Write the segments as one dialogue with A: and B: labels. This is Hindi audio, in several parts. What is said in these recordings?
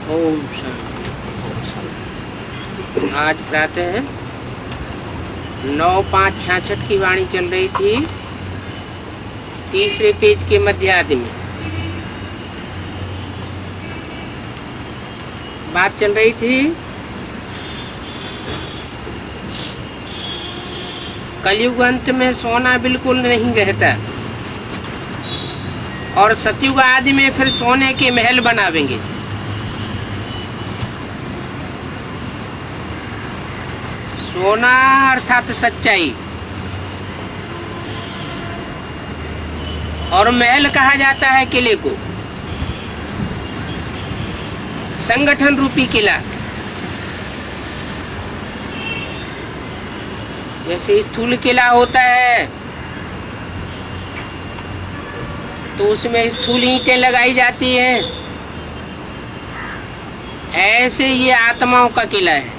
A: ओम शांति। आज प्रातः 9/5/66 की वाणी चल रही थी, तीसरे पेज के मध्यार्ध में बात चल रही थी। कलयुग अंत में सोना बिल्कुल नहीं रहता और सतयुग आदि में फिर सोने के महल बनावेंगे। सोना अर्थात सच्चाई, और महल कहा जाता है किले को, संगठन रूपी किला। जैसे स्थूल किला होता है तो उसमें स्थूल ईंटें लगाई जाती हैं, ऐसे ये आत्माओं का किला है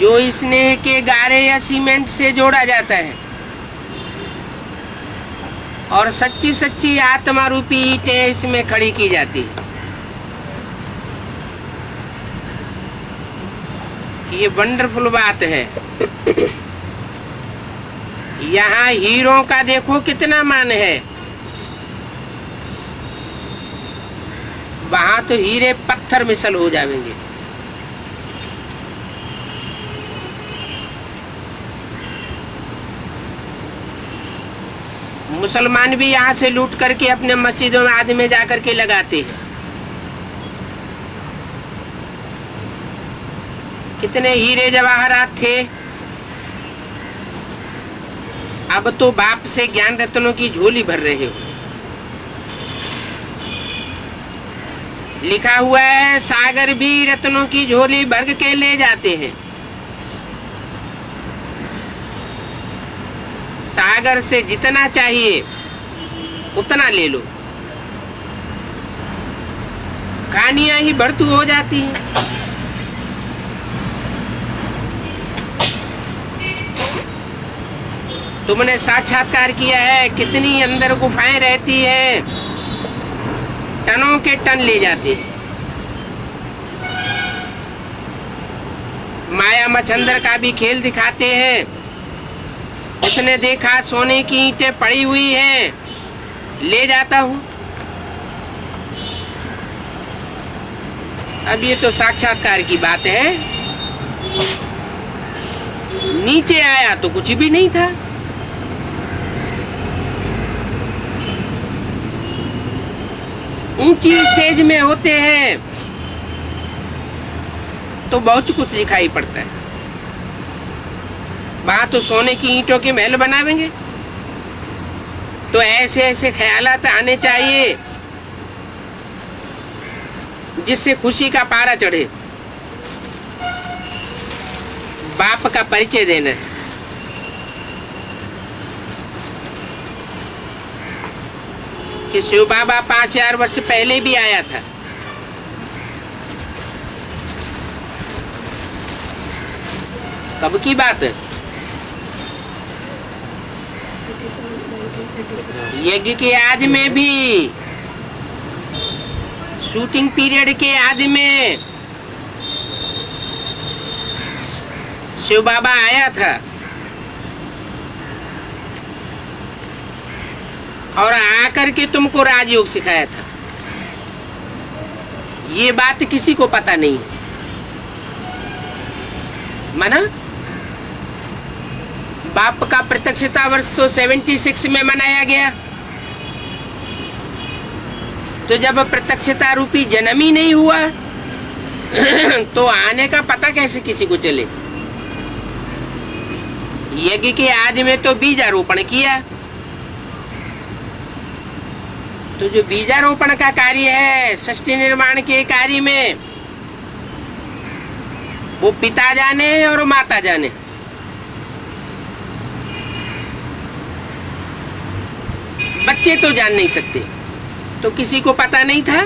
A: जो स्नेह के गारे या सीमेंट से जोड़ा जाता है और सच्ची सच्ची आत्मा रूपी ईंटें इसमें खड़ी की जाती है। ये वंडरफुल बात है। यहाँ हीरों का देखो कितना मान है, वहां तो हीरे पत्थर मिसल हो जाएंगे। मुसलमान भी यहाँ से लूट करके अपने मस्जिदों में आदि में जाकर के लगाते हैं। कितने हीरे जवाहरात थे, अब तो बाप से ज्ञान रत्नों की झोली भर रहे हो। लिखा हुआ है सागर भी रत्नों की झोली भर के ले जाते हैं। सागर से जितना चाहिए उतना ले लो, खानियां ही भरतू हो जाती हैं। तुमने साक्षात्कार किया है, कितनी अंदर गुफाएं रहती हैं, टनों के टन ले जाते हैं। माया मच्छंदर का भी खेल दिखाते हैं। इसने देखा सोने की ईंटें पड़ी हुई हैं, ले जाता हूं। अब ये तो साक्षात्कार की बात है। नीचे आया तो कुछ भी नहीं था। ऊंची स्टेज में होते हैं तो बहुत कुछ दिखाई पड़ता है। वहां तो सोने की ईंटों के महल बनावेंगे, तो ऐसे ऐसे ख्यालात आने चाहिए जिससे खुशी का पारा चढ़े। बाप का परिचय देना है। कि शिव बाबा 5000 वर्ष पहले भी आया था। कब की बात है? यज्ञ के आदि में भी, शूटिंग पीरियड के आदि में शिव बाबा आया था और आकर के तुमको राजयोग सिखाया था। ये बात किसी को पता नहीं, माना? बाप का प्रत्यक्षता वर्ष तो 76 में मनाया गया, तो जब प्रत्यक्षता रूपी जन्म ही नहीं हुआ तो आने का पता कैसे किसी को चले? यज्ञ के आदि में तो बीजारोपण किया, तो जो बीजारोपण का कार्य है सृष्टि निर्माण के कार्य में, वो पिता जाने और माता जाने। बच्चे तो जान नहीं सकते, तो किसी को पता नहीं था।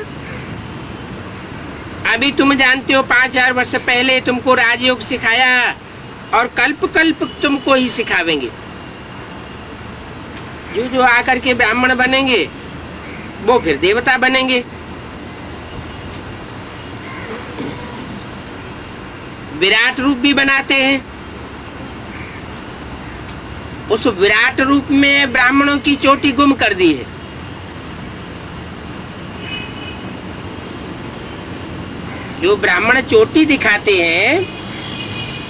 A: अभी तुम जानते हो 5000 वर्ष पहले तुमको राजयोग सिखाया और कल्प कल्प तुमको ही सिखावेंगे। जो जो आकर के ब्राह्मण बनेंगे वो फिर देवता बनेंगे। विराट रूप भी बनाते हैं। उस विराट रूप में ब्राह्मणों की चोटी गुम कर दी है। जो ब्राह्मण चोटी दिखाते हैं,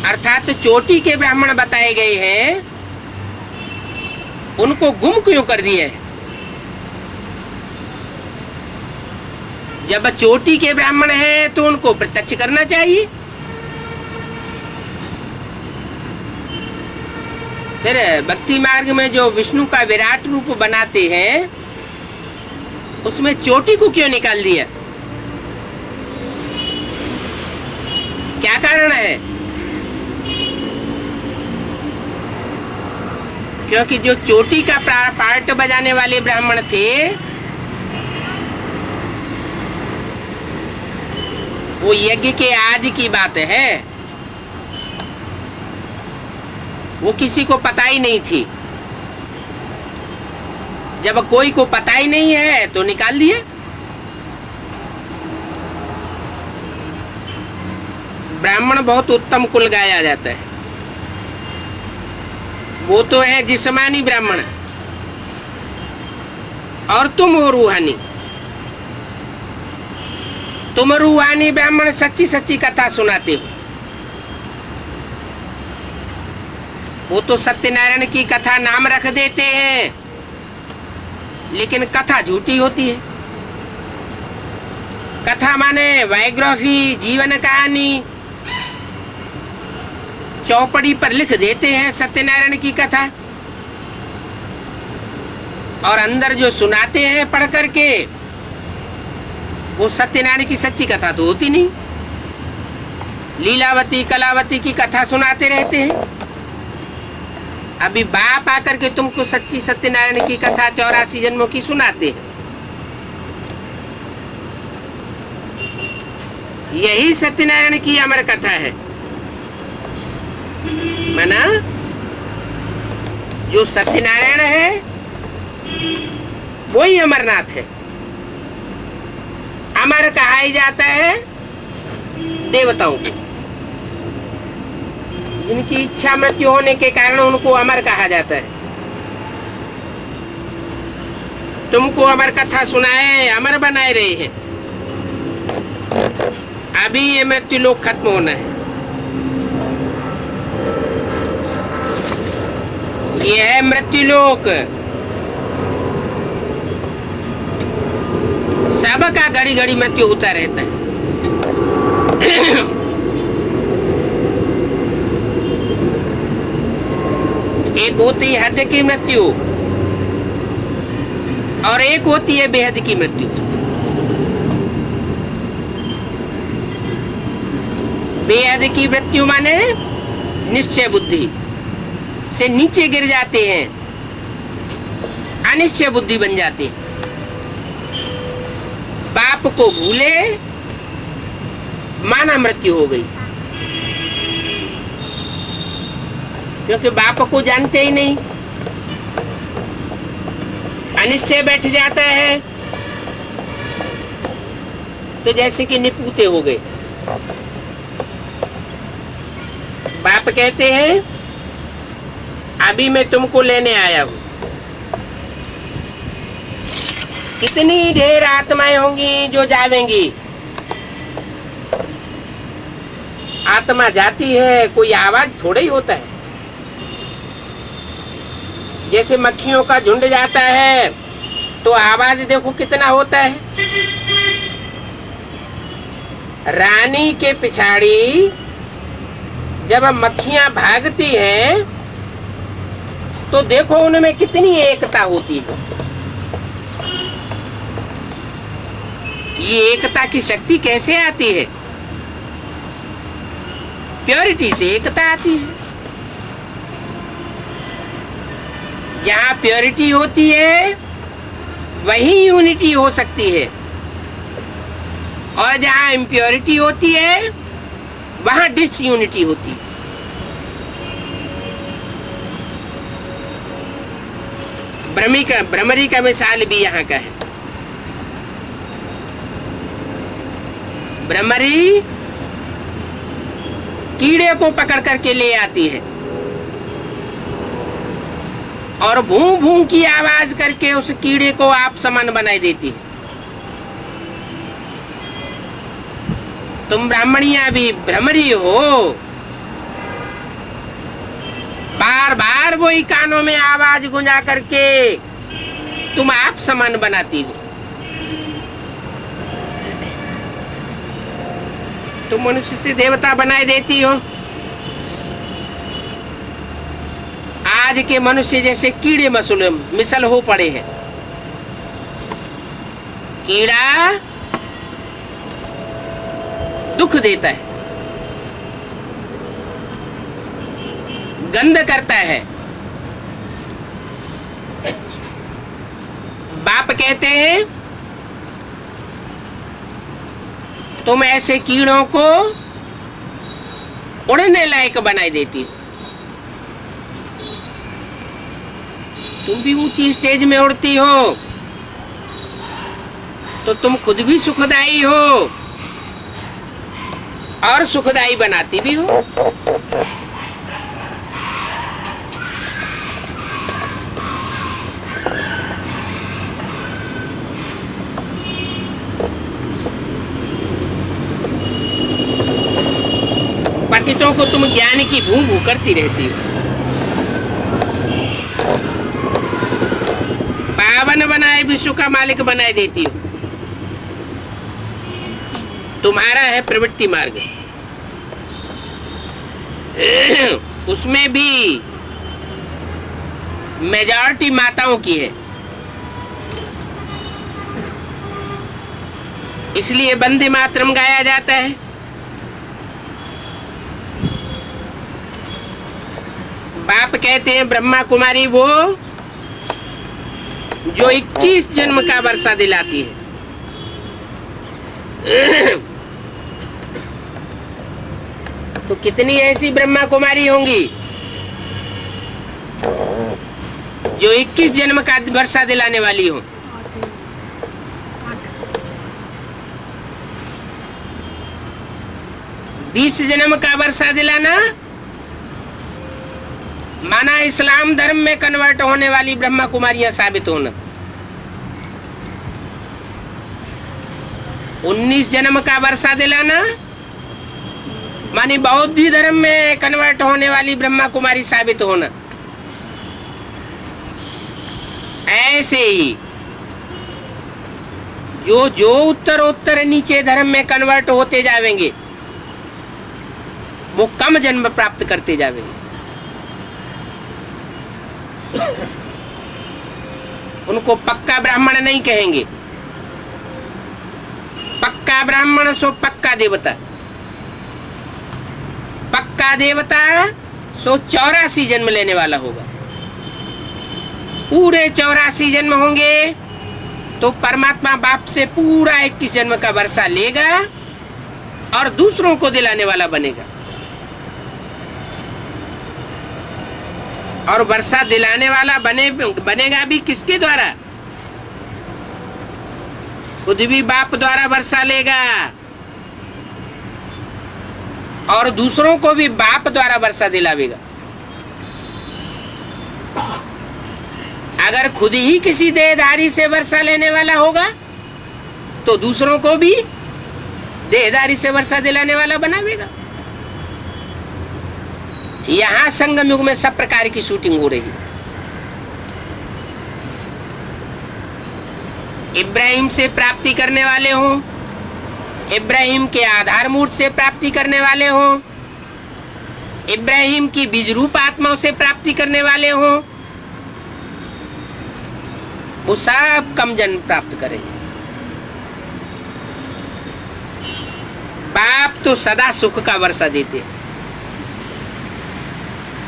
A: अर्थात चोटी के ब्राह्मण बताए गए हैं, उनको गुम क्यों कर दिया है? जब चोटी के ब्राह्मण हैं तो उनको प्रत्यक्ष करना चाहिए। फिर भक्ति मार्ग में जो विष्णु का विराट रूप बनाते हैं, उसमें चोटी को क्यों निकाल दिया? क्या कारण है? क्योंकि जो चोटी का पार्ट बजाने वाले ब्राह्मण थे, वो यज्ञ के आदि की बात है, वो किसी को पता ही नहीं थी। जब कोई को पता ही नहीं है तो निकाल दिए। ब्राह्मण बहुत उत्तम कुल गाया जाता है। वो तो है जिस्मानी ब्राह्मण, और तुम हो रूहानी। तुम रूहानी ब्राह्मण सच्ची सच्ची कथा सुनाते हो। वो तो सत्यनारायण की कथा नाम रख देते हैं, लेकिन कथा झूठी होती है। कथा माने बायोग्राफी, जीवन कहानी, चौपड़ी पर लिख देते हैं सत्यनारायण की कथा, और अंदर जो सुनाते हैं पढ़ करके, वो सत्यनारायण की सच्ची कथा तो होती नहीं। लीलावती कलावती की कथा सुनाते रहते हैं। अभी बाप आकर के तुमको सच्ची सत्यनारायण की कथा 84 जन्मों की सुनाते हैं। यही सत्यनारायण की अमर कथा है। माना जो सत्यनारायण है वही अमरनाथ है। अमर कहा ही जाता है देवताओं को, जिनकी इच्छा मृत्यु होने के कारण उनको अमर कहा जाता है। तुमको अमर कथा सुनाए, अमर बनाए रहे हैं। अभी ये मृत्यु लोक खत्म होना है। ये है मृत्यु लोक। सबका घड़ी घड़ी मृत्यु होता रहता है। एक होती है हद की मृत्यु, और एक होती है बेहद की मृत्यु। बेहद की मृत्यु माने निश्चय बुद्धि से नीचे गिर जाते हैं, अनिश्चय बुद्धि बन जाते हैं। बाप को भूले, माना मृत्यु हो गई, क्योंकि बाप को जानते ही नहीं। अनिश्चय बैठ जाता है तो जैसे कि निपूते हो गए। बाप कहते हैं अभी मैं तुमको लेने आया हूं। कितनी ढेर आत्माएं होंगी जो जावेंगी। आत्मा जाती है, कोई आवाज थोड़ा ही होता है। जैसे मक्खियों का झुंड जाता है तो आवाज देखो कितना होता है। रानी के पिछाड़ी जब मक्खियां भागती हैं तो देखो उनमें कितनी एकता होती है। ये एकता की शक्ति कैसे आती है? प्योरिटी से एकता आती है। जहाँ प्योरिटी होती है वही यूनिटी हो सकती है, और जहाँ इम्प्योरिटी होती है वहाँ डिसयूनिटी होती है। भ्रमरी का मिसाल भी यहाँ का है। भ्रमरी कीड़े को पकड़ करके ले आती है और भूं भूं की आवाज करके उस कीड़े को आप समान बनाई देती है। तुम ब्राह्मणियां भी भ्रमरी हो, बार बार वही कानों में आवाज गुंजा करके तुम आप समान बनाती हो। तुम मनुष्य से देवता बनाए देती हो। आज के मनुष्य जैसे कीड़े मिसल हो पड़े हैं। कीड़ा दुख देता है, गंध करता है। बाप कहते हैं तुम ऐसे कीड़ों को उड़ने लायक बनाई देती हो। तुम भी ऊंची स्टेज में उड़ती हो तो तुम खुद भी सुखदाई हो और सुखदाई बनाती भी हो। पतितों को तुम ज्ञान की भूं भूं करती रहती हो। पावन बनाए विश्व का मालिक बनाए देती हो। तुम्हारा है प्रवृत्ति मार्ग, उसमें भी मेजॉरिटी माताओं की है। इसलिए वंदे मातरम गाया जाता है। बाप कहते हैं ब्रह्मा कुमारी वो जो 21 जन्म का वर्षा दिलाती है। तो कितनी ऐसी ब्रह्मा कुमारी होंगी जो 21 जन्म का वर्षा दिलाने वाली हो। बीस जन्म का वर्षा दिलाना माना इस्लाम धर्म में कन्वर्ट होने वाली ब्रह्मा कुमारियां साबित होना। 19 जन्म का वर्षा दिलाना मानी बौद्ध धर्म में कन्वर्ट होने वाली ब्रह्मा कुमारी साबित होना। ऐसे ही जो जो उत्तर नीचे धर्म में कन्वर्ट होते जाएंगे वो कम जन्म प्राप्त करते जाएंगे। उनको पक्का ब्राह्मण नहीं कहेंगे। पक्का ब्राह्मण सो पक्का देवता। पक्का देवता सो 84 जन्म लेने वाला होगा। पूरे 84 जन्म होंगे तो परमात्मा बाप से पूरा 21 जन्म का वर्षा लेगा और दूसरों को दिलाने वाला बनेगा। और वर्षा दिलाने वाला बनेगा भी किसके द्वारा? खुद भी बाप द्वारा वर्षा लेगा और दूसरों को भी बाप द्वारा वर्षा दिलावेगा। अगर खुद ही किसी देहधारी से वर्षा लेने वाला होगा तो दूसरों को भी देहधारी से वर्षा दिलाने वाला बनावेगा। यहां संगम युग में सब प्रकार की शूटिंग हो रही है। इब्राहिम से प्राप्ति करने वाले हो, इब्राहिम के आधार मूर्त से प्राप्ति करने वाले हो, इब्राहिम की बीज रूप आत्माओं से प्राप्ति करने वाले हो, वो सब कम जन्म प्राप्त करेंगे। बाप तो सदा सुख का वर्षा देते हैं।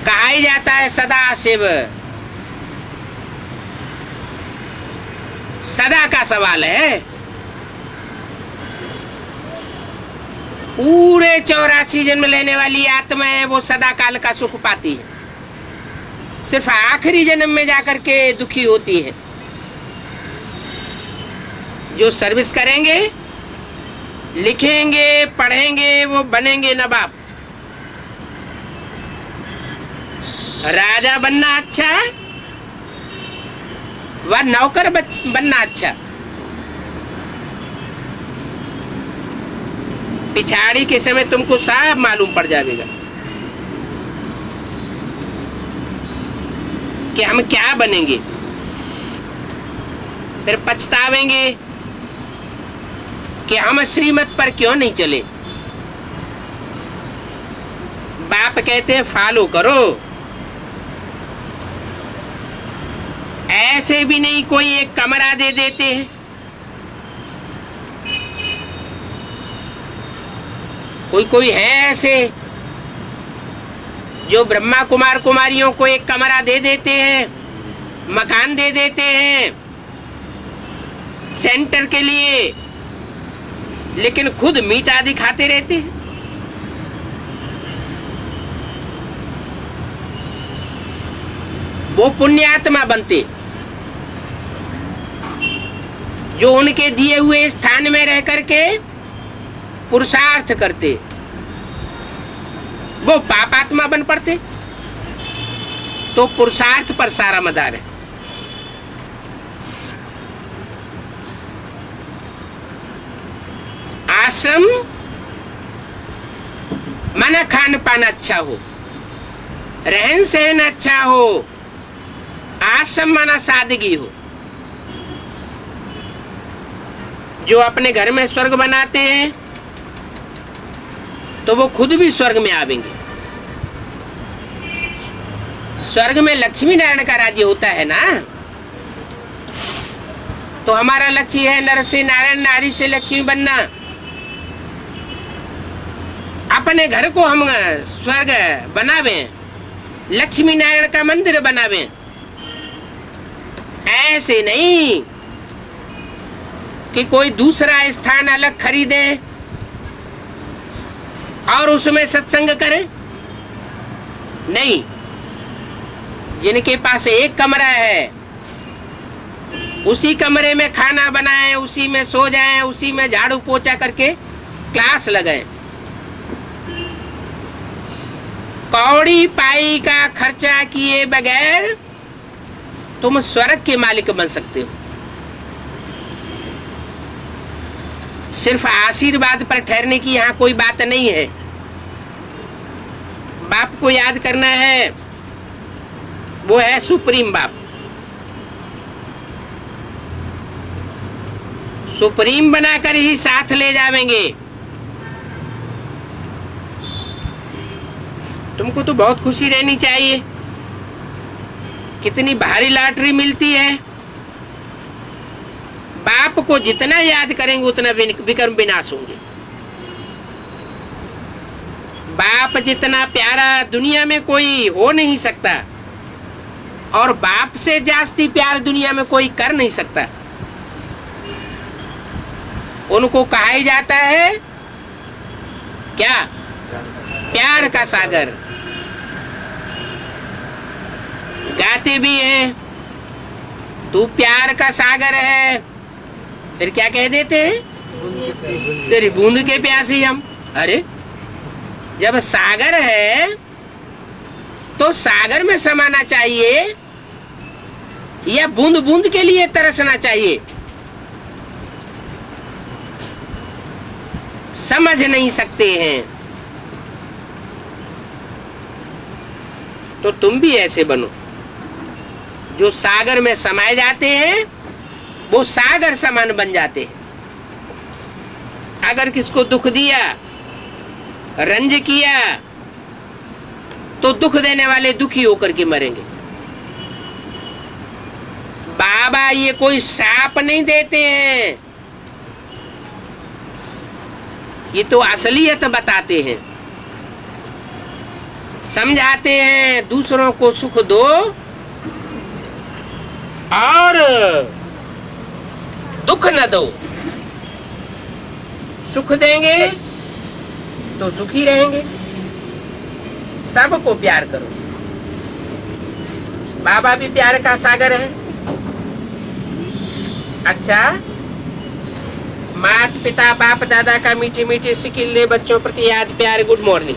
A: कहा ही जाता है सदा शिव, सदा का सवाल है। पूरे 84 जन्म लेने वाली आत्मा है वो सदा काल का सुख पाती है। सिर्फ आखिरी जन्म में जाकर के दुखी होती है। जो सर्विस करेंगे लिखेंगे पढ़ेंगे वो बनेंगे नवाब। राजा बनना अच्छा है व नौकर बनना अच्छा? पिछाड़ी के समय तुमको साफ मालूम पड़ जाएगा कि हम क्या बनेंगे। फिर पछतावेंगे कि हम श्रीमत पर क्यों नहीं चले। बाप कहते हैं फॉलो करो, ऐसे भी नहीं कोई एक कमरा दे देते हैं। कोई है ऐसे जो ब्रह्मा कुमार कुमारियों को एक कमरा दे देते हैं, मकान दे देते हैं सेंटर के लिए, लेकिन खुद मीठा दिखाते रहते हैं। वो पुण्यात्मा बनते जो उनके दिए हुए स्थान में रह करके पुरुषार्थ करते, वो पापात्मा बन पड़ते। तो पुरुषार्थ पर सारा मदार है। आश्रम माना खान पान अच्छा हो, रहन सहन अच्छा हो। आश्रम माना सादगी हो। जो अपने घर में स्वर्ग बनाते हैं तो वो खुद भी स्वर्ग में आवेंगे। स्वर्ग में लक्ष्मी नारायण का राज्य होता है ना। तो हमारा लक्ष्य है नर से नारायण, नारी से लक्ष्मी बनना। अपने घर को हम स्वर्ग बनावे, लक्ष्मी नारायण का मंदिर बनावे। ऐसे नहीं कि कोई दूसरा स्थान अलग खरीदे और उसमें सत्संग करे। नहीं, जिनके पास एक कमरा है उसी कमरे में खाना बनाएं, उसी में सो जाएं, उसी में झाड़ू पोछा करके क्लास लगाएं। कौड़ी पाई का खर्चा किए बगैर तुम स्वर्ग के मालिक बन सकते हो। सिर्फ आशीर्वाद पर ठहरने की यहाँ कोई बात नहीं है। बाप को याद करना है, वो है सुप्रीम बाप। सुप्रीम बनाकर ही साथ ले जावेंगे। तुमको तो बहुत खुशी रहनी चाहिए। कितनी भारी लॉटरी मिलती है। बाप को जितना याद करेंगे उतना विक्रम विनाश होंगे। बाप जितना प्यारा दुनिया में कोई हो नहीं सकता, और बाप से जास्ती प्यार दुनिया में कोई कर नहीं सकता। उनको कहा ही जाता है क्या? प्यार का सागर। गाते भी हैं तू प्यार का सागर है, फिर क्या कह देते हैं? तेरी बूंद के प्यासी हम। अरे जब सागर है तो सागर में समाना चाहिए या बूंद बूंद के लिए तरसना चाहिए? समझ नहीं सकते हैं। तो तुम भी ऐसे बनो जो सागर में समाये जाते हैं, वो सागर समान बन जाते हैं। अगर किसको दुख दिया, रंज किया, तो दुख देने वाले दुखी होकर के मरेंगे। बाबा ये कोई श्राप नहीं देते हैं, ये तो असलियत बताते हैं। समझाते हैं दूसरों को सुख दो और दुख न दो। सुख देंगे तो सुखी रहेंगे। सबको प्यार करो। बाबा भी प्यार का सागर है। अच्छा, माता पिता बाप दादा का मीठी मीठी सिकिल दे बच्चों प्रति याद प्यार गुड मॉर्निंग।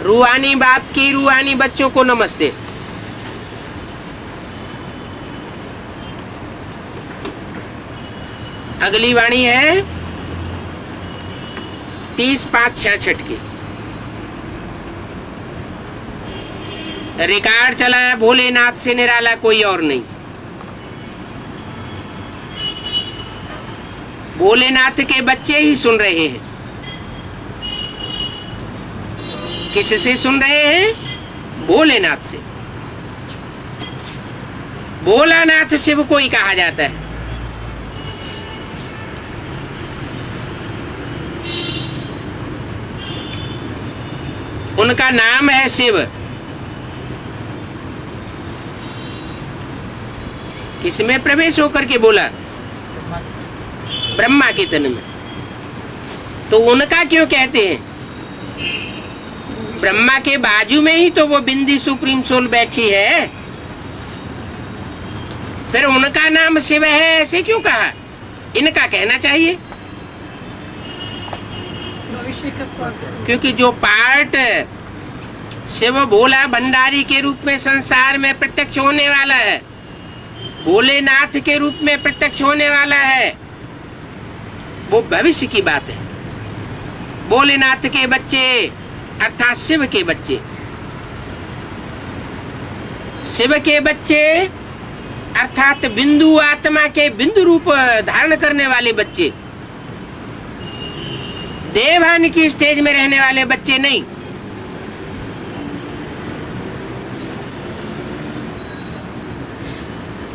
A: रूहानी बाप की रूहानी बच्चों को नमस्ते। अगली वाणी है 30/5/66 की। रिकॉर्ड चला है भोलेनाथ से निराला कोई और नहीं। भोलेनाथ के बच्चे ही सुन रहे हैं। किससे सुन रहे हैं? भोलेनाथ से। भोलानाथ शिव को ही कहा जाता है। उनका नाम है शिव। किसमें प्रवेश होकर के बोला? ब्रह्मा के तन में। तो उनका क्यों कहते हैं? ब्रह्मा के बाजू में ही तो वो बिंदी सुप्रीम सोल बैठी है। फिर उनका नाम शिव है ऐसे क्यों कहा? इनका कहना चाहिए। क्योंकि जो पार्ट शिव भोला भंडारी के रूप में संसार में प्रत्यक्ष होने वाला है, भोलेनाथ के रूप में प्रत्यक्ष होने वाला है, वो भविष्य की बात है। भोलेनाथ के बच्चे अर्थात शिव के बच्चे, शिव के बच्चे अर्थात बिंदु आत्मा के बिंदु रूप धारण करने वाले बच्चे, देवान की स्टेज में रहने वाले बच्चे नहीं।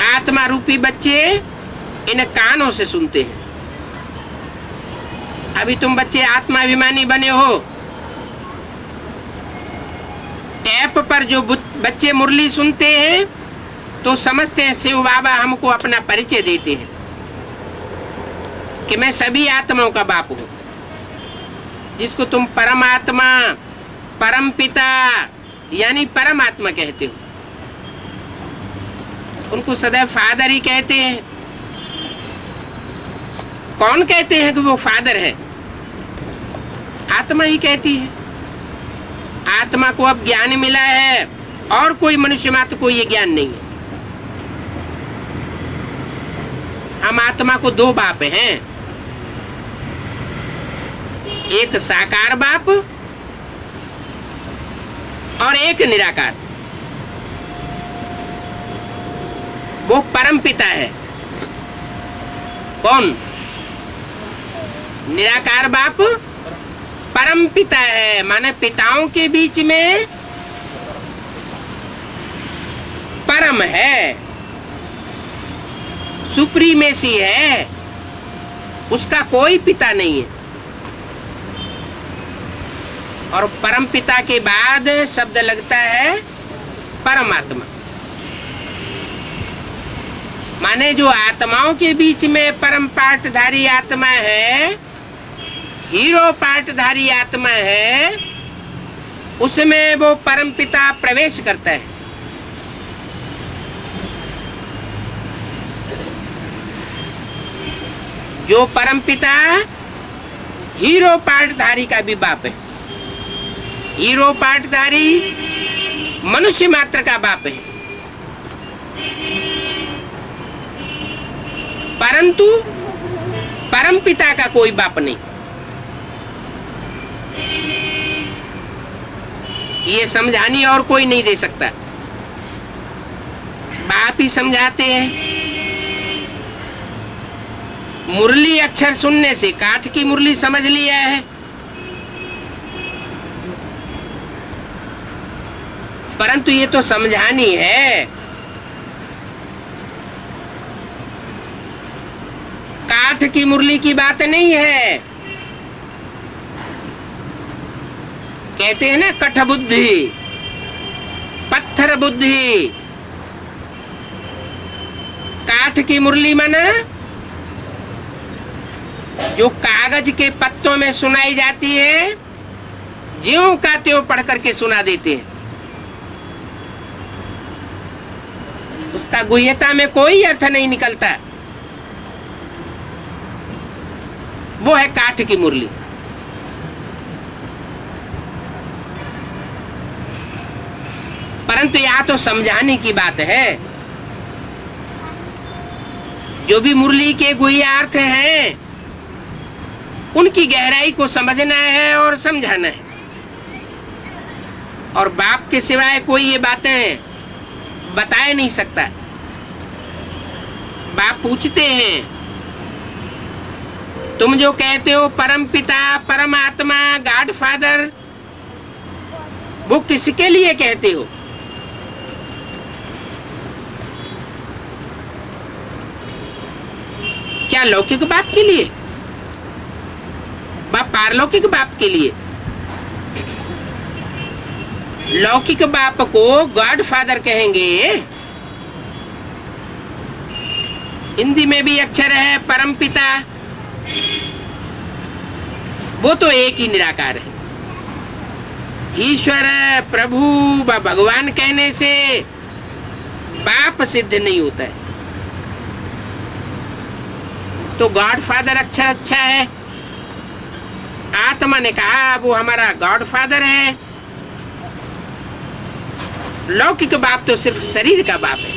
A: आत्मा रूपी बच्चे इन कानों से सुनते हैं। अभी तुम बच्चे आत्माभिमानी बने हो। टैप पर जो बच्चे मुरली सुनते हैं तो समझते हैं शिव बाबा हमको अपना परिचय देते हैं कि मैं सभी आत्माओं का बाप हूं। जिसको तुम परमात्मा, परम पिता यानी परमात्मा कहते हो, उनको सदैव फादर ही कहते हैं। कौन कहते हैं कि वो फादर है? आत्मा ही कहती है। आत्मा को अब ज्ञान मिला है और कोई मनुष्य मात्र को ये ज्ञान नहीं है। हम आत्मा को दो बाप हैं, एक साकार बाप और एक निराकार। वो परम पिता है। कौन? निराकार बाप परम पिता है, माने पिताओं के बीच में परम है, सुप्रीमेसी है, उसका कोई पिता नहीं है। और परम पिता के बाद शब्द लगता है परमात्मा, माने जो आत्माओं के बीच में परम पाठधारी आत्मा है, हीरो पाठधारी आत्मा है, उसमें वो परम पिता प्रवेश करता है। जो परम पिता हीरो पाठधारी का भी बाप है। हीरो पाठधारी मनुष्य मात्र का बाप है, परंतु परम पिता का कोई बाप नहीं। ये समझानी और कोई नहीं दे सकता, बाप ही समझाते हैं। मुरली अक्षर सुनने से काठ की मुरली समझ लिया है, परंतु ये तो समझानी है। काठ की मुरली की बात नहीं है। कहते हैं ना कठ बुद्धि, पत्थर बुद्धि। काठ की मुरली माना जो कागज के पत्तों में सुनाई जाती है, ज्यों का त्यों पढ़ करके सुना देते हैं। उसका गुह्यता में कोई अर्थ नहीं निकलता। वो है काठ की मुरली। परंतु यह तो समझाने की बात है। जो भी मुरली के गुह्यार्थ हैं उनकी गहराई को समझना है और समझाना है। और बाप के सिवाय कोई ये बातें बता नहीं सकता। बाप पूछते हैं, तुम जो कहते हो परम पिता, परमात्मा, गॉड फादर, वो किसके लिए कहते हो? क्या लौकिक बाप के लिए, पारलौकिक बाप के लिए? लौकिक बाप को गॉड फादर कहेंगे। हिंदी में भी अक्षर है परम पिता, वो तो एक ही निराकार है। ईश्वर, प्रभु, भगवान कहने से बाप सिद्ध नहीं होता है। तो गॉड फादर अक्षर अच्छा है। आत्मा ने कहा वो हमारा गॉड फादर है। लौकिक बाप तो सिर्फ शरीर का बाप है।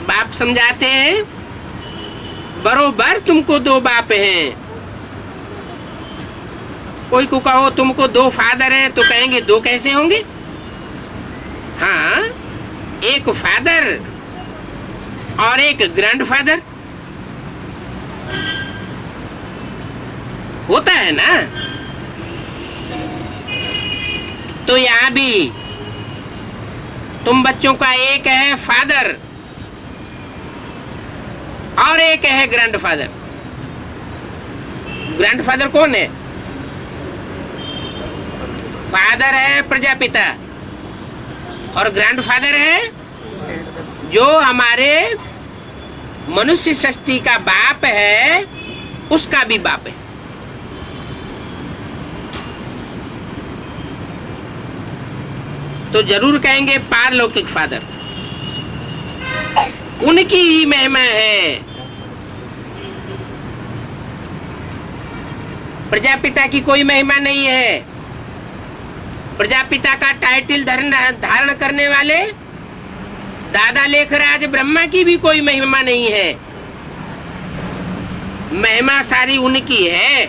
A: बाप समझाते हैं, बरोबर तुमको दो बाप हैं। कोई को कहो तुमको दो फादर हैं तो कहेंगे दो कैसे होंगे? हाँ, एक फादर और एक ग्रैंडफादर होता है ना। तो यहां भी तुम बच्चों का एक है फादर और एक है ग्रैंडफादर। ग्रैंडफादर कौन है? फादर है प्रजापिता और ग्रैंडफादर है जो हमारे मनुष्य सृष्टि का बाप है, उसका भी बाप है। तो जरूर कहेंगे पारलौकिक फादर, उनकी ही महिमा है। प्रजापिता की कोई महिमा नहीं है। प्रजापिता का टाइटल धारण करने वाले दादा लेखराज ब्रह्मा की भी कोई महिमा नहीं है। महिमा सारी उनकी है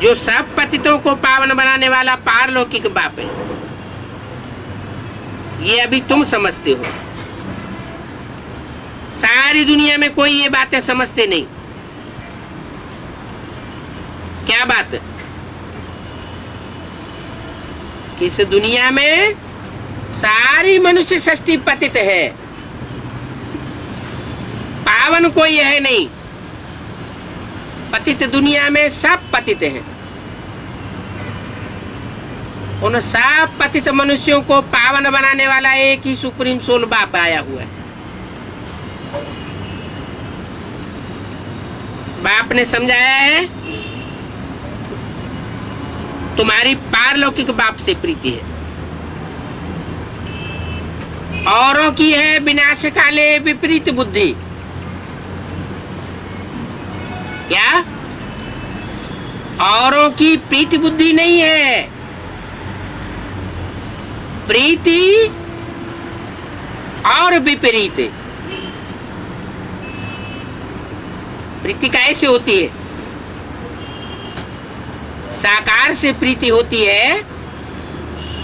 A: जो सब पतितों को पावन बनाने वाला पारलौकिक बाप है। ये अभी तुम समझते हो, सारी दुनिया में कोई ये बातें समझते नहीं। क्या बात? कि इस दुनिया में सारी मनुष्य सृष्टि पतित है, पावन कोई है नहीं। पतित दुनिया में सब पतित हैं। उन सब पतित मनुष्यों को पावन बनाने वाला एक ही सुप्रीम सोल बाप आया हुआ है। बाप ने समझाया है, तुम्हारी पारलौकिक बाप से प्रीति है, औरों की है विनाश काले विपरीत बुद्धि। क्या? औरों की प्रीति बुद्धि नहीं है। प्रीति और विपरीत। प्रीति कैसे होती है? साकार से प्रीति होती है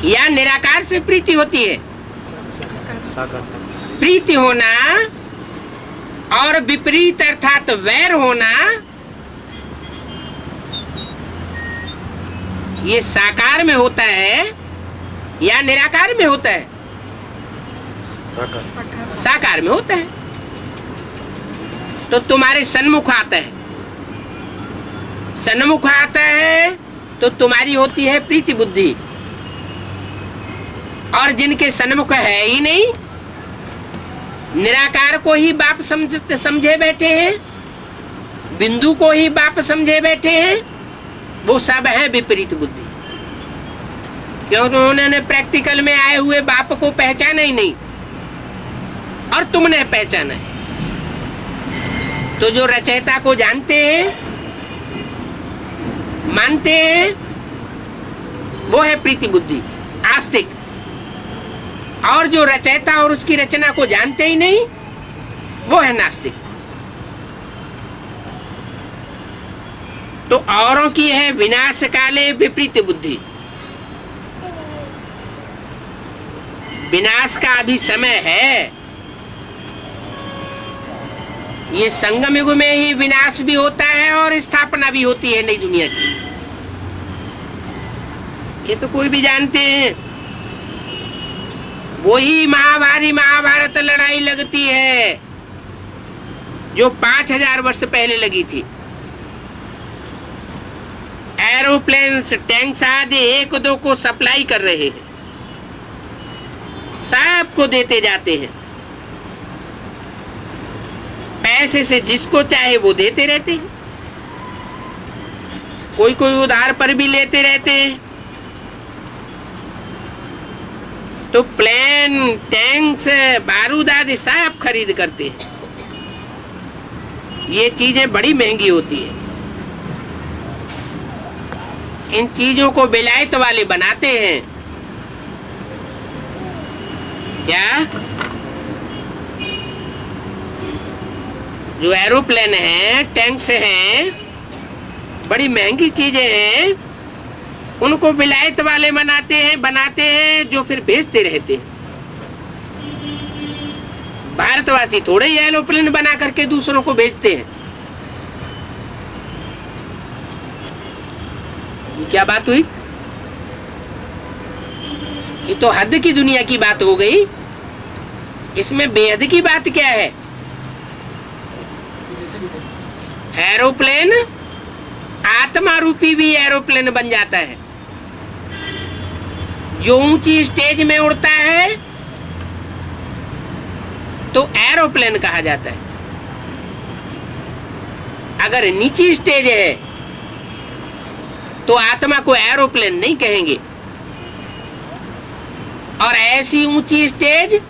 A: या निराकार से प्रीति होती है? प्रीति होना और विपरीत अर्थात वैर होना, ये साकार में होता है या निराकार में होता है? साकार में होता है। तो तुम्हारे सन्मुख आता है, सन्मुख आता है तो तुम्हारी होती है प्रीति बुद्धि। और जिनके सन्मुख है ही नहीं, निराकार को ही बाप समझे बैठे हैं, बिंदु को ही बाप समझे बैठे हैं, वो सब है विपरीत बुद्धि। क्योंकि उन्होंने प्रैक्टिकल में आए हुए बाप को पहचाना ही नहीं और तुमने पहचाना है। तो जो रचयिता को जानते हैं, मानते हैं, वो है प्रीति बुद्धि, आस्तिक। और जो रचयिता और उसकी रचना को जानते ही नहीं, वो है नास्तिक। तो औरों की है विनाश काले विपरीत बुद्धि। विनाश का अभी समय है। ये संगम युग में ही विनाश भी होता है और स्थापना भी होती है नई दुनिया की। ये तो कोई भी जानते हैं। वही महाभारत लड़ाई लगती है जो 5000 वर्ष पहले लगी थी। एरोप्लेन्स, टैंक्स आदि एक दो को सप्लाई कर रहे हैं, सबको देते जाते हैं। पैसे से जिसको चाहे वो देते रहते हैं। कोई कोई उधार पर भी लेते रहते हैं। तो प्लेन, टैंक्स, बारूद आदि सब खरीद करते हैं। ये चीजें बड़ी महंगी होती है। इन चीजों को विलायत वाले बनाते हैं। क्या? जो एरोप्लेन है, टैंक्स हैं, बड़ी महंगी चीजें हैं, उनको विलायत वाले बनाते हैं जो फिर भेजते रहते हैं। भारतवासी थोड़े ही एरोप्लेन बना करके दूसरों को भेजते हैं। ये क्या बात हुई? ये तो हद की दुनिया की बात हो गई। इसमें बेहद की बात क्या है? एरोप्लेन आत्मा रूपी भी एरोप्लेन बन जाता है। जो ऊंची स्टेज में उड़ता है तो एरोप्लेन कहा जाता है। अगर नीची स्टेज है तो आत्मा को एरोप्लेन नहीं कहेंगे। और ऐसी ऊंची स्टेज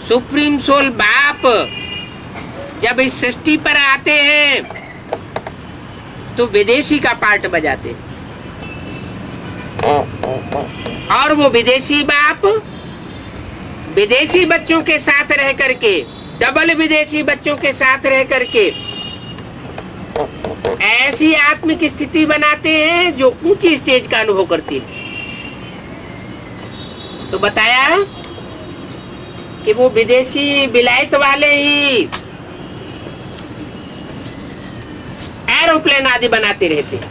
A: सुप्रीम सोल बाप जब इस सृष्टि पर आते हैं तो विदेशी का पार्ट बजाते हैं। और वो विदेशी बाप विदेशी बच्चों के साथ रह करके, डबल विदेशी बच्चों के साथ रह करके ऐसी आत्मिक स्थिति बनाते हैं जो ऊंची स्टेज का अनुभव करती है। तो बताया कि वो विदेशी विलायत वाले ही एरोप्लेन आदि बनाते रहते हैं,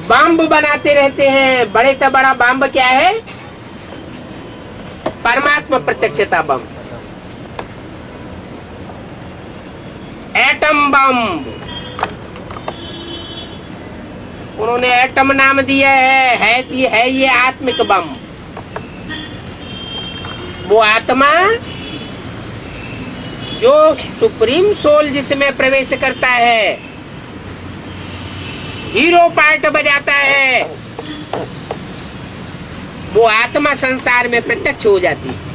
A: बम बनाते रहते हैं। बड़े से बड़ा बम क्या है? परमात्मा प्रत्यक्षता बम, एटम बम। उन्होंने एटम नाम दिया है ये आत्मिक बम। वो आत्मा जो सुप्रीम सोल जिसमें प्रवेश करता है, हीरो पार्ट बजाता है, वो आत्मा संसार में प्रत्यक्ष हो जाती है।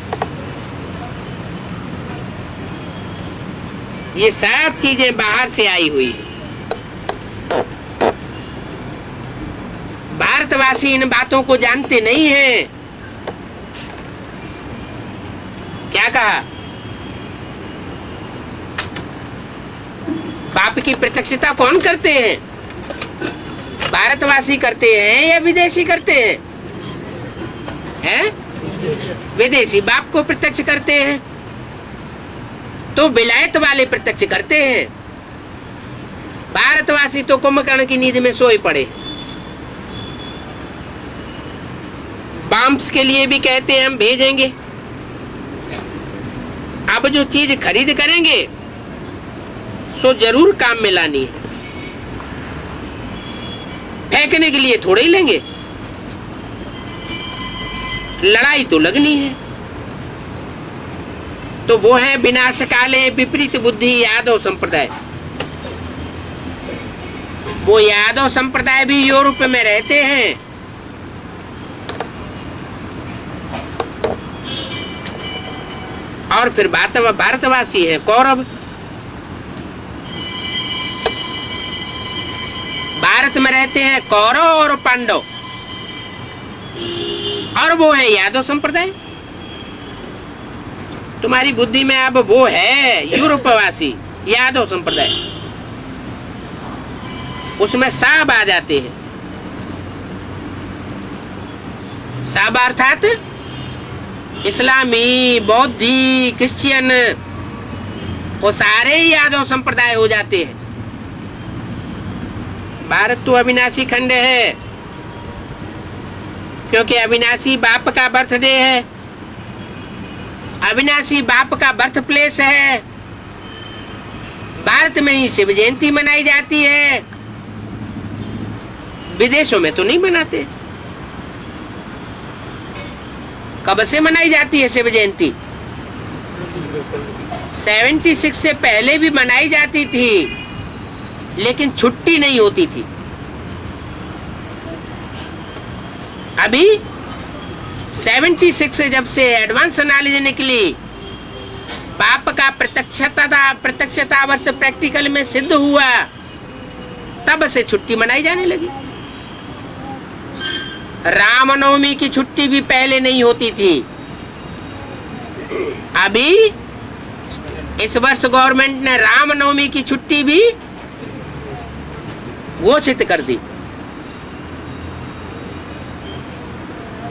A: ये सब चीजें बाहर से आई हुई है। भारतवासी इन बातों को जानते नहीं हैं। क्या कहा? बाप की प्रत्यक्षता कौन करते हैं? भारतवासी करते हैं या विदेशी करते हैं? विदेशी बाप को प्रत्यक्ष करते हैं। तो विलायत वाले प्रत्यक्ष करते हैं। भारतवासी तो कुंभकर्ण की नींद में सोए पड़े। बम्स के लिए भी कहते हैं हम भेजेंगे। अब जो चीज खरीद करेंगे सो जरूर काम में लानी है। फेंकने के लिए थोड़े ही लेंगे। लड़ाई तो लगनी है। तो वो है विनाश काले विपरीत बुद्धि यादव संप्रदाय। वो यादव संप्रदाय भी यूरोप में रहते हैं। और फिर भारतवासी हैं कौरव। भारत में रहते हैं कौरव और पांडव, और वो है यादव संप्रदाय। तुम्हारी बुद्धि में अब वो है यूरोपवासी यादव संप्रदाय, उसमें सब आ जाते हैं। सब अर्थात इस्लामी, बौद्धी, क्रिश्चियन, वो सारे ही यादव संप्रदाय हो जाते हैं। भारत तो अविनाशी खंड है, क्योंकि अविनाशी बाप का बर्थडे है, अविनाशी बाप का बर्थ प्लेस है। भारत में ही शिव जयंती मनाई जाती है, विदेशों में तो नहीं मनाते। कब से मनाई जाती है शिव जयंती? 76 से पहले भी मनाई जाती थी, लेकिन छुट्टी नहीं होती थी। अभी 76 से जब से एडवांस नॉलेज निकली, पाप का प्रत्यक्षता वर्ष प्रैक्टिकल में सिद्ध हुआ, तब से छुट्टी मनाई जाने लगी। रामनवमी की छुट्टी भी पहले नहीं होती थी। अभी इस वर्ष गवर्नमेंट ने रामनवमी की छुट्टी भी घोषित कर दी।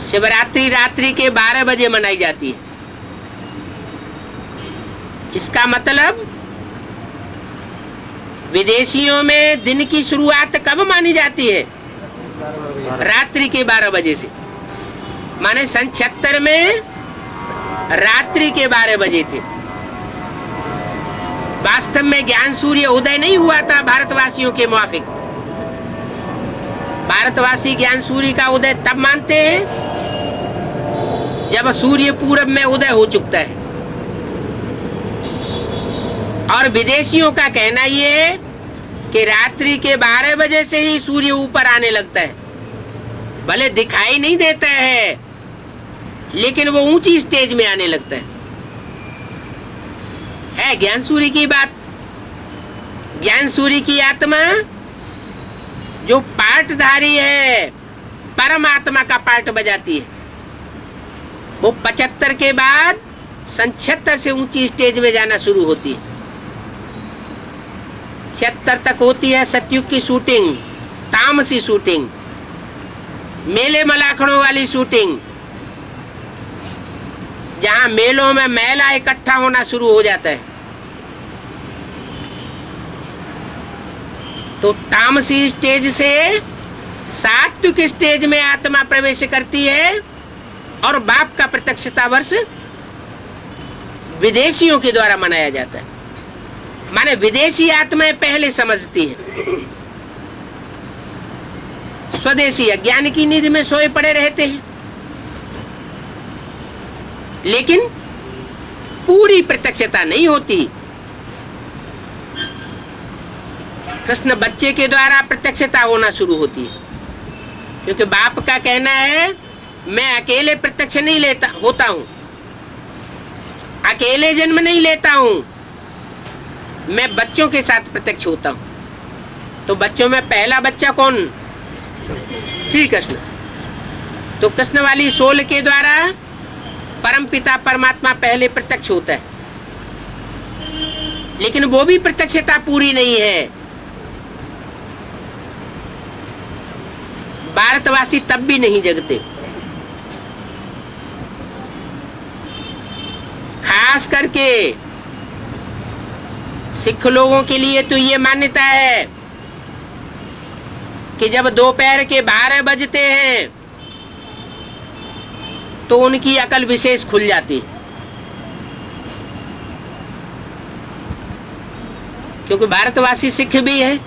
A: शिवरात्रि रात्रि के 12 बजे मनाई जाती है। इसका मतलब विदेशियों में दिन की शुरुआत कब मानी जाती है? रात्रि के 12 बजे से। माने सन 76 में रात्रि के 12 बजे थे। वास्तव में ज्ञान सूर्य उदय नहीं हुआ था भारतवासियों के मुआफिक। भारतवासी ज्ञान सूर्य का उदय तब मानते हैं जब सूर्य पूरब में उदय हो चुका है। और विदेशियों का कहना यह है कि रात्रि के 12 बजे से ही सूर्य ऊपर आने लगता है। भले दिखाई नहीं देता है, लेकिन वो ऊंची स्टेज में आने लगता है ज्ञान सूर्य की बात। ज्ञान सूर्य की आत्मा जो पार्टधारी है, परमात्मा का पार्ट बजाती है, वो 75 के बाद सन 76 से ऊंची स्टेज में जाना शुरू होती है। 76 तक होती है सतयुग की शूटिंग, तामसी शूटिंग, मेले मलाखड़ों वाली शूटिंग, जहां मेलों में मैला इकट्ठा होना शुरू हो जाता है। तो तामसी स्टेज से सात्विक स्टेज में आत्मा प्रवेश करती है, और बाप का प्रत्यक्षता वर्ष विदेशियों के द्वारा मनाया जाता है। माने विदेशी आत्माएं पहले समझती हैं, स्वदेशी अज्ञान की नींद में सोए पड़े रहते हैं, लेकिन पूरी प्रत्यक्षता नहीं होती। कृष्ण बच्चे के द्वारा प्रत्यक्षता होना शुरू होती है, क्योंकि बाप का कहना है मैं अकेले प्रत्यक्ष नहीं लेता होता हूं, अकेले जन्म नहीं लेता हूं, मैं बच्चों के साथ प्रत्यक्ष होता हूं। तो बच्चों में पहला बच्चा कौन? श्री कृष्ण। तो कृष्ण वाली सोल के द्वारा परम पिता परमात्मा पहले प्रत्यक्ष होता है, लेकिन वो भी प्रत्यक्षता पूरी नहीं है। भारतवासी तब भी नहीं जगते। खास करके सिख लोगों के लिए तो ये मान्यता है कि जब दोपहर के 12 बजते हैं तो उनकी अकल विशेष खुल जाती है, क्योंकि भारतवासी सिख भी है,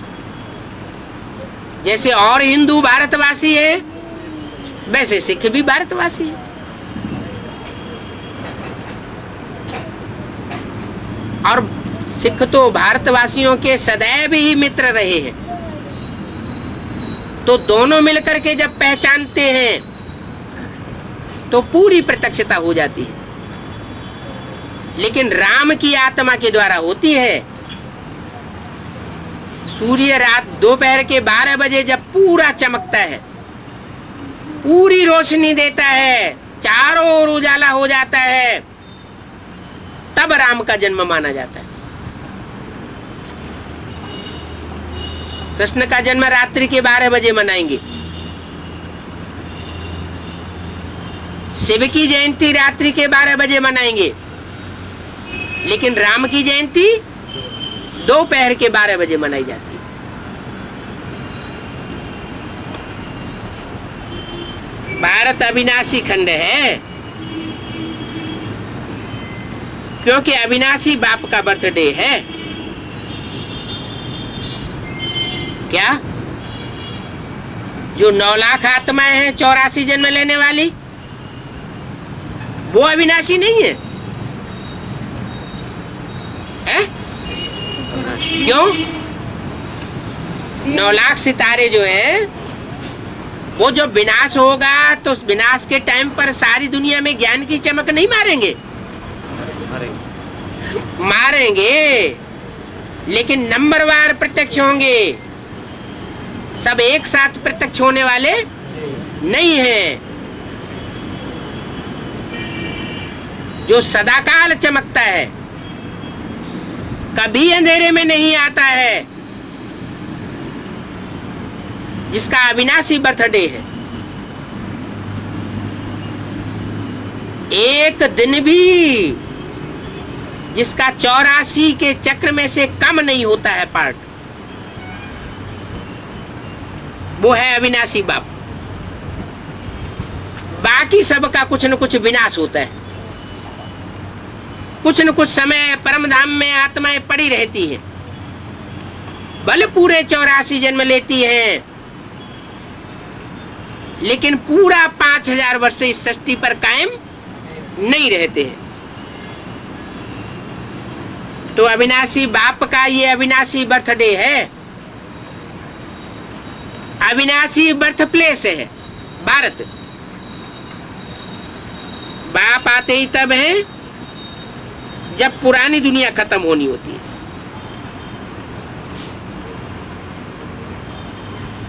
A: जैसे और हिंदू भारतवासी है वैसे सिख भी भारतवासी है। और सिख तो भारतवासियों के सदैव ही मित्र रहे हैं। तो दोनों मिलकर के जब पहचानते हैं तो पूरी प्रत्यक्षता हो जाती है। लेकिन राम की आत्मा के द्वारा होती है। सूर्य रात दोपहर के 12 बजे जब पूरा चमकता है, पूरी रोशनी देता है, चारों ओर उजाला हो जाता है, तब राम का जन्म माना जाता है। कृष्ण का जन्म रात्रि के 12 बजे मनाएंगे। शिव की जयंती रात्रि के 12 बजे मनाएंगे, लेकिन राम की जयंती दोपहर के 12 बजे मनाई जाती है। भारत अविनाशी खंड है, क्योंकि अविनाशी बाप का बर्थडे है। क्या जो 9 लाख आत्माएं हैं 84 जन्म लेने वाली, वो अविनाशी नहीं है? है? क्यों? 9 लाख सितारे जो हैं, वो जो विनाश होगा तो उस विनाश के टाइम पर सारी दुनिया में ज्ञान की चमक नहीं मारेंगे? मारेंगे, लेकिन नंबरवार प्रत्यक्ष होंगे। सब एक साथ प्रत्यक्ष होने वाले नहीं हैं। जो सदाकाल चमकता है, कभी अंधेरे में नहीं आता है, जिसका अविनाशी बर्थडे है, एक दिन भी जिसका 84 के चक्र में से कम नहीं होता है पार्ट, वो है अविनाशी बाप। बाकी सबका कुछ न कुछ विनाश होता है। कुछ न कुछ समय परम धाम में आत्माएं पड़ी रहती हैं, भले पूरे 84 जन्म लेती हैं, लेकिन पूरा 5000 वर्ष इस सृष्टि पर कायम नहीं रहते हैं। तो अविनाशी बाप का ये अविनाशी बर्थडे है, अविनाशी बर्थ प्लेस है भारत। बाप आते ही तब है जब पुरानी दुनिया खत्म होनी होती है,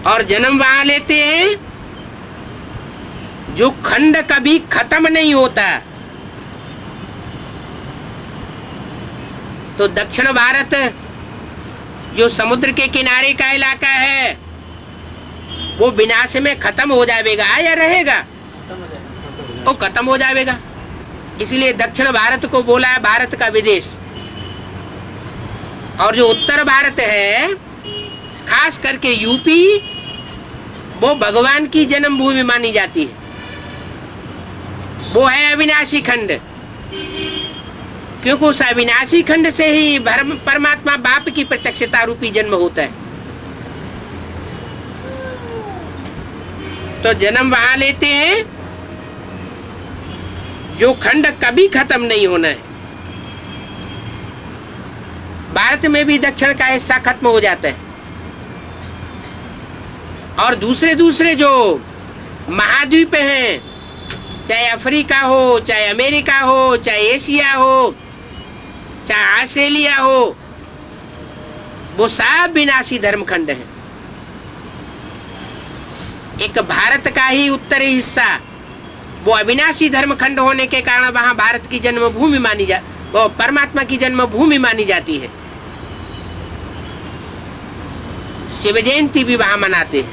A: और जन्म वहां लेते हैं जो खंड कभी खत्म नहीं होता। तो दक्षिण भारत जो समुद्र के किनारे का इलाका है, वो विनाश में खत्म हो जाएगा या रहेगा? वो खत्म हो जाएगा। इसलिए दक्षिण भारत को बोला है भारत का विदेश। और जो उत्तर भारत है, खास करके यूपी, वो भगवान की जन्मभूमि मानी जाती है। वो है अविनाशी खंड, क्योंकि उस अविनाशी खंड से ही परमात्मा बाप की प्रत्यक्षता रूपी जन्म होता है। तो जन्म वहां लेते हैं जो खंड कभी खत्म नहीं होना है। भारत में भी दक्षिण का हिस्सा खत्म हो जाता है, और दूसरे दूसरे जो महाद्वीप हैं, चाहे अफ्रीका हो, चाहे अमेरिका हो, चाहे एशिया हो, चाहे ऑस्ट्रेलिया हो, वो सब विनाशी धर्मखंड है। एक भारत का ही उत्तरी हिस्सा वो अविनाशी धर्मखंड होने के कारण वहां भारत की जन्मभूमि मानी वो परमात्मा की जन्मभूमि मानी जाती है। शिव जयंती भी वहां मनाते हैं,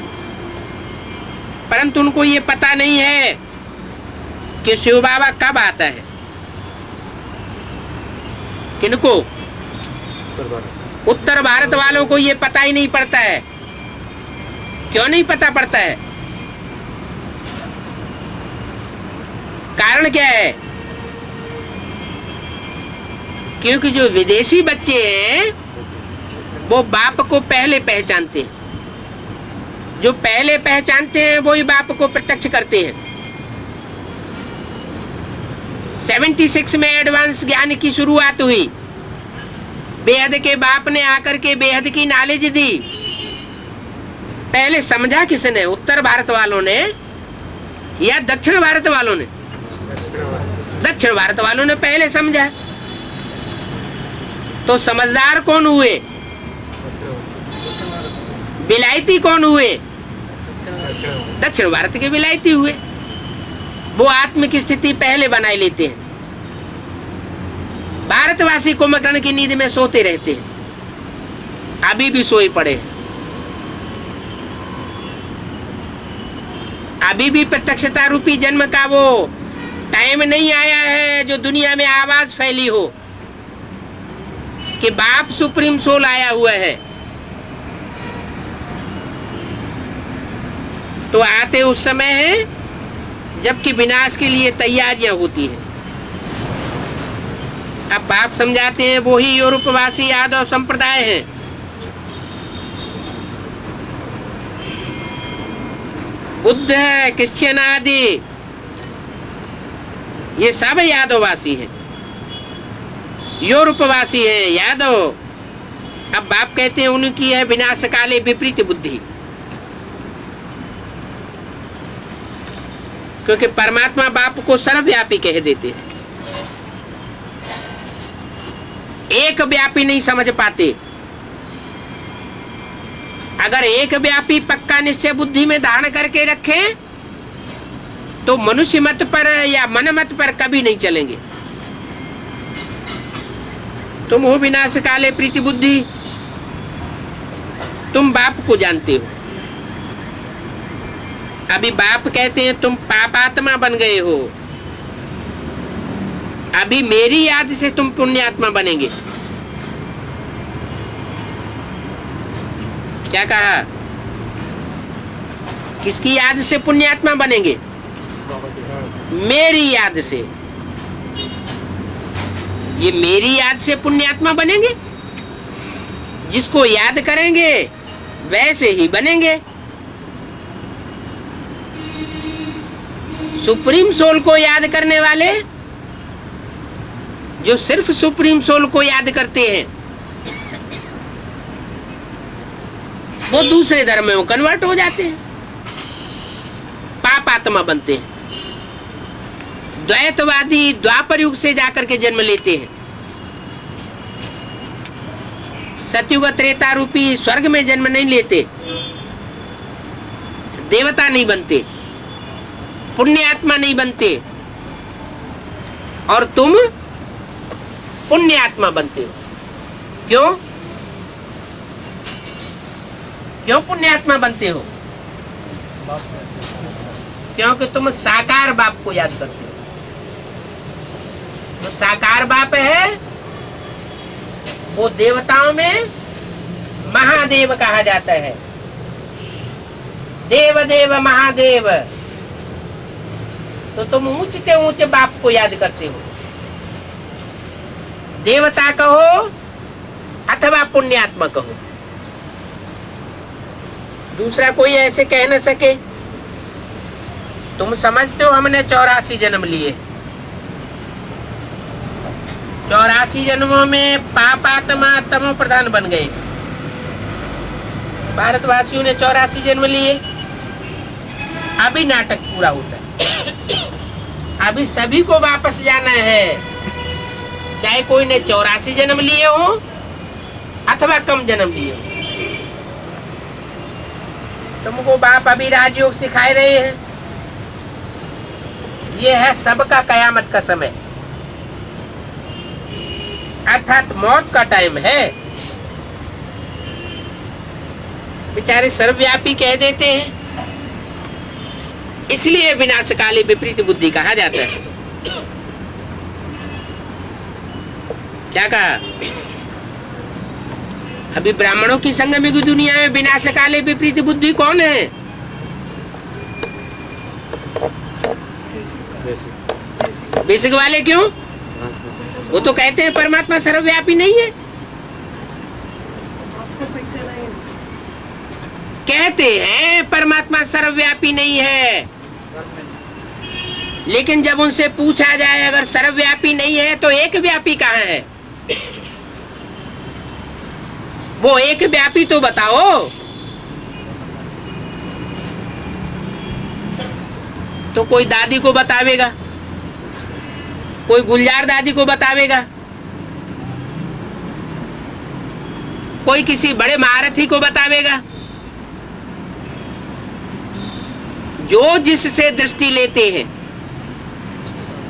A: परंतु उनको ये पता नहीं है कि शिव बाबा कब आता है। किनको? उत्तर भारत वालों को ये पता ही नहीं पड़ता है। क्यों नहीं पता पड़ता है? कारण क्या है? क्योंकि जो विदेशी बच्चे हैं वो बाप को पहले पहचानते हैं। जो पहले पहचानते हैं वही बाप को प्रत्यक्ष करते हैं। 76 में एडवांस ज्ञान की शुरुआत हुई। बेहद के बाप ने आकर के बेहद की नॉलेज दी। पहले समझा किसने, उत्तर भारत वालों ने या दक्षिण भारत वालों ने? दक्षिण भारत वालों ने पहले समझा। तो समझदार कौन हुए? विलायती कौन हुए? दक्षिण भारत के विलायती हुए। वो आत्म की स्थिति पहले बनाए लेते हैं। भारतवासी कुंभकर्ण की नींद में सोते रहते हैं, अभी भी सोए पड़े हैं। अभी भी प्रत्यक्षता रूपी जन्म का वो टाइम नहीं आया है जो दुनिया में आवाज फैली हो कि बाप सुप्रीम सोल आया हुआ है। तो आते उस समय है जबकि विनाश के लिए तैयारियां होती हैं। अब बाप समझाते हैं वो ही यूरोपवासी यादव संप्रदाय हैं। बुद्ध है, क्रिश्चियन आदि, ये सब यादववासी हैं, यूरोपवासी हैं यादव। अब बाप कहते हैं उनकी है विनाशकाले विपरीत बुद्धि, क्योंकि परमात्मा बाप को सर्वव्यापी कह देते हैं। एक व्यापी नहीं समझ पाते। अगर एक व्यापी पक्का निश्चय बुद्धि में धारण करके रखें तो मनुष्य मत पर या मन मत पर कभी नहीं चलेंगे। तुम हो विनाश काले प्रीति बुद्धि, तुम बाप को जानते हो। अभी बाप कहते हैं तुम पापात्मा बन गए हो, अभी मेरी याद से तुम पुण्यात्मा बनेंगे। क्या कहा? किसकी याद से पुण्यात्मा बनेंगे? मेरी याद से। ये मेरी याद से पुण्यात्मा बनेंगे। जिसको याद करेंगे वैसे ही बनेंगे। सुप्रीम सोल को याद करने वाले, जो सिर्फ सुप्रीम सोल को याद करते हैं, वो दूसरे धर्म में कन्वर्ट हो जाते हैं, पापात्मा बनते हैं। द्वैतवादी द्वापर युग से जाकर के जन्म लेते हैं। सतयुग त्रेता रूपी स्वर्ग में जन्म नहीं लेते, देवता नहीं बनते, पुण्यात्मा नहीं बनते, और तुम पुण्यात्मा बनते हो। क्यों? क्यों पुण्यात्मा बनते हो? क्योंकि तुम साकार बाप को याद करते हो। जो साकार बाप है वो देवताओं में महादेव कहा जाता है। देव देव महादेव। तो तुम ऊंच के ऊंचे बाप को याद करते हो। देवता कहो अथवा पुण्यात्मा कहो, दूसरा कोई ऐसे कह न सके। तुम समझते हो हमने 84 जन्म लिए, 84 जन्मों में पापात्मा तमो प्रधान बन गए। भारतवासियों ने 84 जन्म लिए। अभी नाटक पूरा होता है। अभी सभी को वापस जाना है, चाहे कोई ने 84 जन्म लिए हो अथवा कम जन्म लिए हो। तुमको बाप अभी राजयोग सिखाए रहे हैं। यह है सबका कयामत का समय, अर्थात मौत का टाइम है। बेचारे सर्वव्यापी कह देते हैं, इसलिए विनाशकाले विपरीत बुद्धि कहा जाता है। क्या कहा? अभी ब्राह्मणों की संगम की दुनिया में विनाशकाले विपरीत बुद्धि कौन है? बेसिक वाले। क्यों? वो तो कहते हैं परमात्मा सर्वव्यापी नहीं है। कहते हैं परमात्मा सर्वव्यापी नहीं है, लेकिन जब उनसे पूछा जाए अगर सर्वव्यापी नहीं है तो एक व्यापी कहाँ है? वो एक व्यापी तो बताओ। तो कोई दादी को बतावेगा, कोई गुलजार दादी को बतावेगा, कोई किसी बड़े महारथी को बतावेगा। जो जिससे दृष्टि लेते हैं,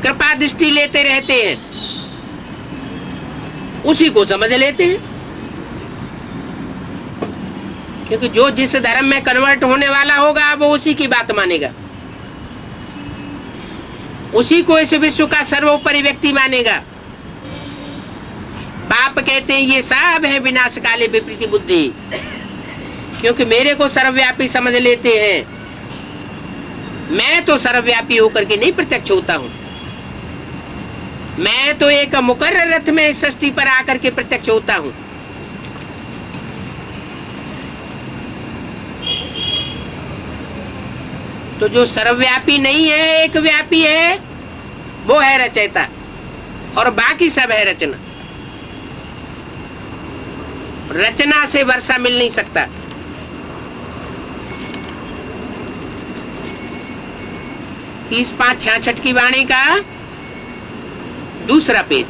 A: कृपा दृष्टि लेते रहते हैं, उसी को समझ लेते हैं। क्योंकि जो जिस धर्म में कन्वर्ट होने वाला होगा वो उसी की बात मानेगा, उसी को इस विश्व का सर्वोपरि व्यक्ति मानेगा। बाप कहते हैं ये सब है विनाश काले विपरीत बुद्धि, क्योंकि मेरे को सर्वव्यापी समझ लेते हैं। मैं तो सर्वव्यापी होकर के नहीं प्रत्यक्ष होता हूं, मैं तो एक मुकर्रर रथ में सृष्टि पर आकर के प्रत्यक्ष होता हूं। तो जो सर्वव्यापी नहीं है, एक व्यापी है, वो है रचयिता, और बाकी सब है रचना। रचना से वर्षा मिल नहीं सकता। तीस 5-66 की वाणी का दूसरा पेज।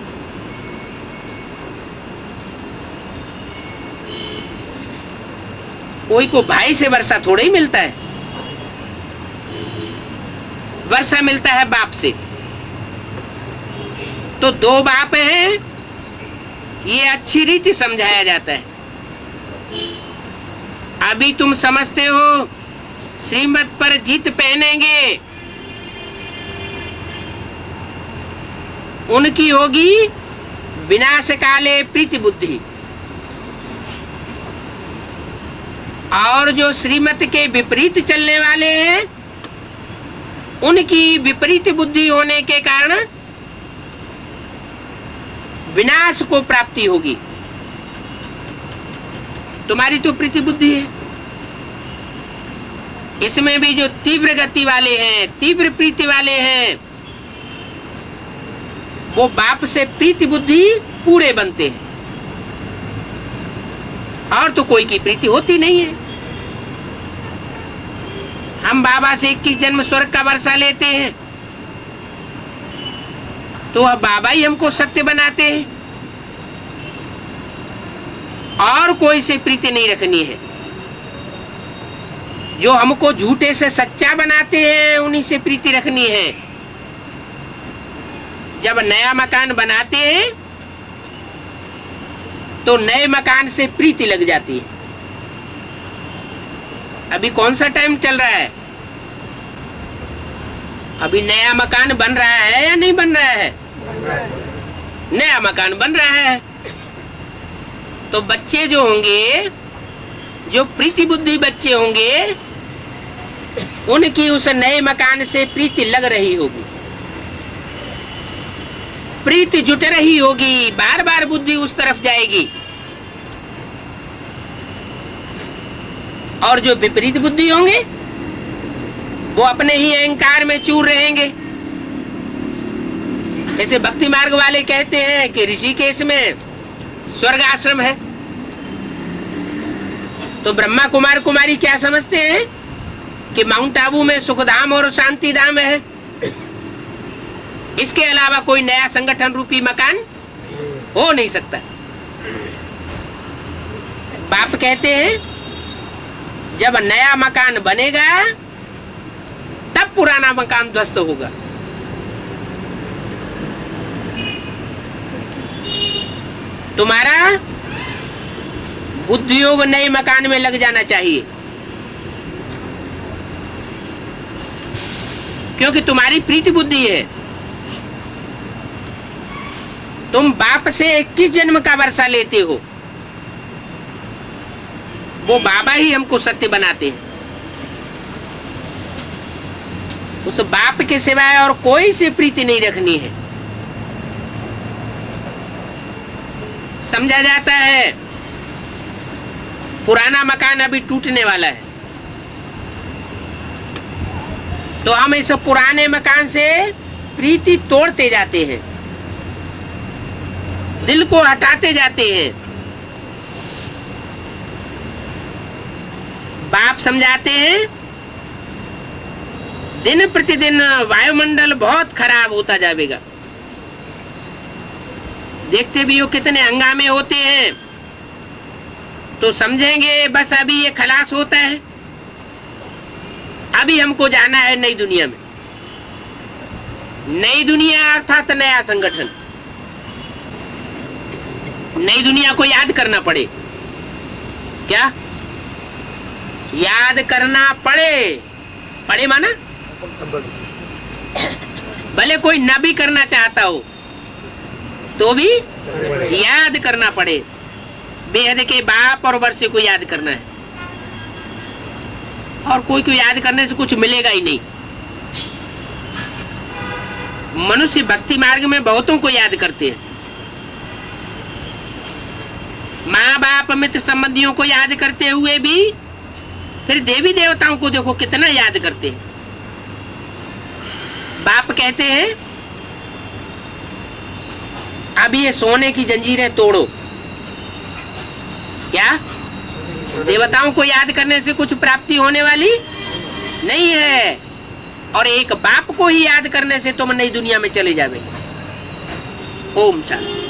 A: कोई को भाई से वर्षा थोड़ा ही मिलता है, वर्षा मिलता है बाप से। तो दो बाप हैं, ये अच्छी रीति समझाया जाता है। अभी तुम समझते हो श्रीमत पर जीत पहनेंगे, उनकी होगी विनाश काले प्रीति बुद्धि, और जो श्रीमत के विपरीत चलने वाले हैं उनकी विपरीत बुद्धि होने के कारण विनाश को प्राप्ति होगी। तुम्हारी तो प्रीति बुद्धि है, इसमें भी जो तीव्र गति वाले हैं, तीव्र प्रीति वाले हैं, वो बाप से प्रीति बुद्धि पूरे बनते हैं, और तो कोई की प्रीति होती नहीं है। हम बाबा से 21 जन्म स्वर्ग का वर्षा लेते हैं, तो अब बाबा ही हमको सत्य बनाते हैं, और कोई से प्रीति नहीं रखनी है। जो हमको झूठे से सच्चा बनाते हैं उन्हीं से प्रीति रखनी है। जब नया मकान बनाते हैं तो नए मकान से प्रीति लग जाती है। अभी कौन सा टाइम चल रहा है? अभी नया मकान बन रहा है या नहीं बन रहा है? नया मकान बन रहा है। तो बच्चे जो होंगे, जो प्रीति बुद्धि बच्चे होंगे, उनकी उस नए मकान से प्रीति लग रही होगी, प्रीति जुट रही होगी, बार बार बुद्धि उस तरफ जाएगी। और जो विपरीत बुद्धि होंगे वो अपने ही अहंकार में चूर रहेंगे। जैसे भक्ति मार्ग वाले कहते हैं कि ऋषिकेश में स्वर्ग आश्रम है, तो ब्रह्मा कुमार कुमारी क्या समझते हैं कि माउंट आबू में सुखधाम और शांति धाम है। इसके अलावा कोई नया संगठन रूपी मकान हो नहीं सकता। बाप कहते हैं जब नया मकान बनेगा तब पुराना मकान ध्वस्त होगा। तुम्हारा बुद्धि योग नए मकान में लग जाना चाहिए, क्योंकि तुम्हारी प्रीति बुद्धि है। तुम बाप से 21 जन्म का वर्षा लेते हो, वो बाबा ही हमको सत्य बनाते हैं। उस बाप के सिवाय और कोई से प्रीति नहीं रखनी है। समझा जाता है पुराना मकान अभी टूटने वाला है, तो हम इस पुराने मकान से प्रीति तोड़ते जाते हैं, दिल को हटाते जाते हैं। बाप समझाते हैं दिन प्रतिदिन वायुमंडल बहुत खराब होता जाएगा। देखते भी हो कितने हंगामे होते हैं, तो समझेंगे बस अभी ये खलास होता है, अभी हमको जाना है नई दुनिया में। नई दुनिया अर्थात नया संगठन। नई दुनिया को याद करना पड़े। क्या याद करना पड़े? पड़े माना भले कोई न भी करना चाहता हो तो भी याद करना पड़े। बेहद के बाप और वर्षे को याद करना है, और कोई को याद करने से कुछ मिलेगा ही नहीं। मनुष्य भक्ति मार्ग में बहुतों को याद करते हैं। माँ बाप मित्र संबंधियों को याद करते हुए भी फिर देवी देवताओं को देखो कितना याद करते हैं। बाप कहते हैं अब ये सोने की जंजीरें तोड़ो। क्या देवताओं को याद करने से कुछ प्राप्ति होने वाली नहीं है, और एक बाप को ही याद करने से तुम नई दुनिया में चले जाओगे। ओम शांति।